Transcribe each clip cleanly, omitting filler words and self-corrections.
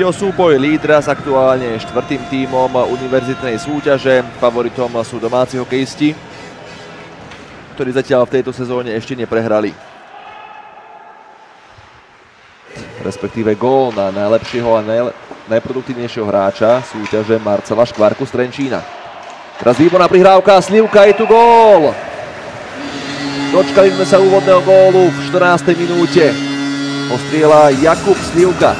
ide o súboj lídra s aktuálne 4. tímom univerzitnej súťaže. Favoritom sú domáci hokejisti, ktorí zatiaľ v tejto sezóne ešte neprehrali. Respektíve gól na najlepšieho a najproduktívnejšieho hráča súťaže Marcela Škvárku z Trenčína. Teraz výborná prihrávka, Slivka, je tu gól! Dočkali sme sa úvodného gólu v 14. minúte. Ostrieľa Jakub Slivka.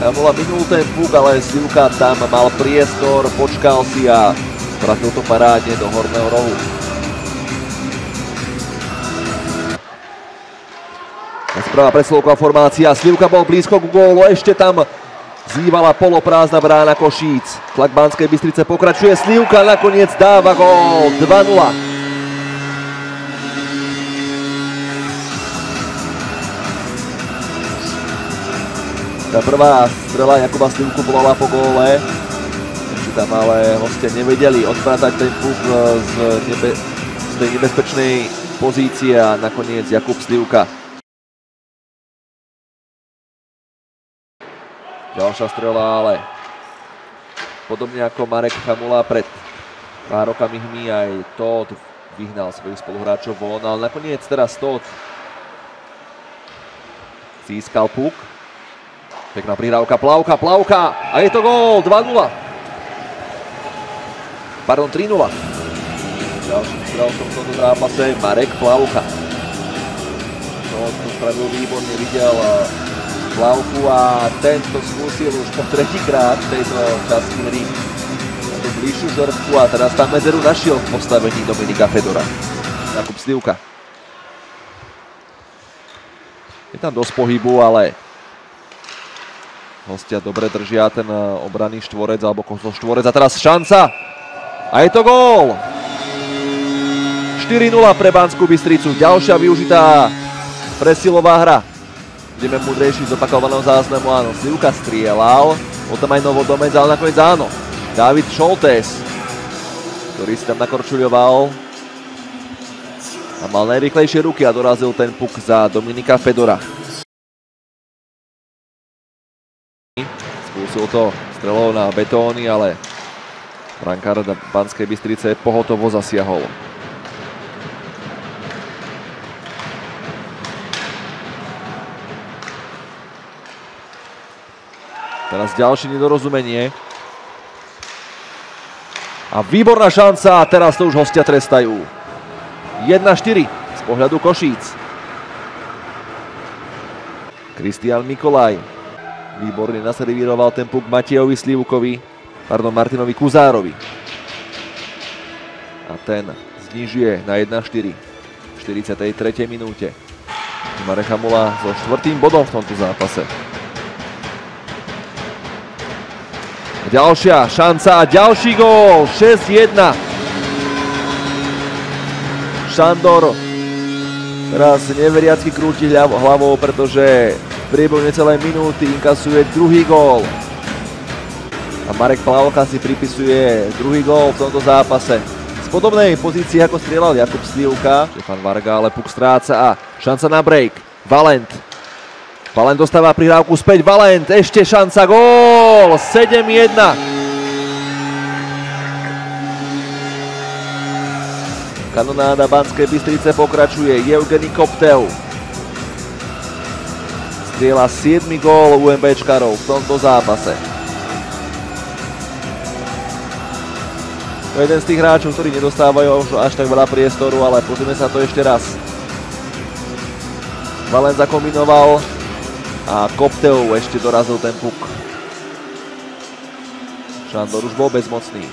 Tam bola minul ten puk, ale Slivka tam mal priestor, počkal si a trafil to parádne do horného rohu. Sprava presilovková formácia, Slivka bol blízko k gólu, ešte tam zývala poloprázdna brána Košíc. Tlak Banskej Bystrice pokračuje, Slivka nakoniec dáva gól, 2-0. Tá prvá strela Jakuba Slivku bola po góle. Ešte tam ale hostia nevedeli odpratať ten puk z tej nebezpečnej pozície a nakoniec Jakub Slivka. Ďalšia strela, ale podobne ako Marek Chamula pred pár rokami hmy, aj Tóth vyhnal svojich spoluhráčov von, ale nakoniec teraz Tóth získal puk. Pekná prihrávka, Plavka a je to gól, 2-0. Pardon, 3-0. Ďalším strelcom v tomto zápase Marek Plavka. To spravil výborne, videl Plavku a tento skúsil už po tretíkrát v tejto časti hry na tú bližšiu žrtku a teraz tam medzeru našiel v postavení Dominika Fedora. Jakub Slivka. Je tam dosť pohybu, ale hostia dobre držia ten obranný štvorec alebo kozol štvorec a teraz šanca a je to gól! 4-0 pre Banskú Bystricu, ďalšia využitá presilová hra. Budeme múdrejší z opakovaného záznamu, áno, Slivka strieľal, bol tam aj Novodomec, ale nakoniec áno. David Šoltés, ktorý si tam nakorčuľoval a mal najrýchlejšie ruky a dorazil ten puk za Dominika Fedora. Skúsil to strelou na betóny, ale brankár Banskej Bystrice pohotovo zasiahol. Teraz ďalšie nedorozumenie. A výborná šanca, a teraz to už hostia trestajú. 1-4 z pohľadu Košíc. Kristián Mikolaj výborne naservíroval ten puk Matejovi Slivkovi, Martinovi Kuzárovi. A ten znižuje na 1-4 v 43. minúte. Marek Chamula so 4. bodom v tomto zápase. Ďalšia šanca a ďalší gól, 6-1. Šandor teraz neveriacky krúti hlavou, pretože v priebehu necelej minúty inkasuje druhý gól. A Marek Plavka si pripisuje druhý gól v tomto zápase. Z podobnej pozícii ako strieľal Jakub Slivka. Štefan Varga, ale puk stráca a šanca na break. Valent dostáva prihrávku späť, Valent, ešte šanca, gól, 7-1. Kanonáda Banskej Bystrice pokračuje, Evgeni Koptev strieľa 7. gól UMBčkarov v tomto zápase. To je jeden z tých hráčov, ktorí nedostávajú až tak veľa priestoru, ale pozrieme sa to ešte raz. Valent zakombinoval a Koptev ešte dorazil ten puk. Šandor už bol bezmocný.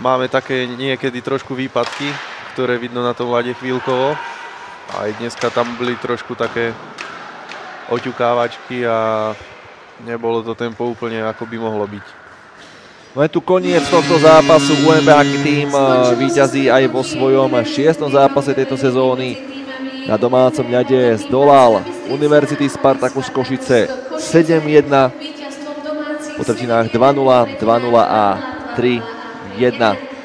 Máme také niekedy trošku výpadky, ktoré vidno na tom ľade chvíľkovo. Aj dneska tam boli trošku také oťukávačky a nebolo to tempo úplne ako by mohlo byť. No je tu koniec tohto zápasu. UMB Hockey Team víťazí aj vo svojom 6. zápase tejto sezóny. Na domácom ľade zdolal Univerzity Spartakus Košice 7-1. Po tretinách 2-0, 2-0 a 3-1.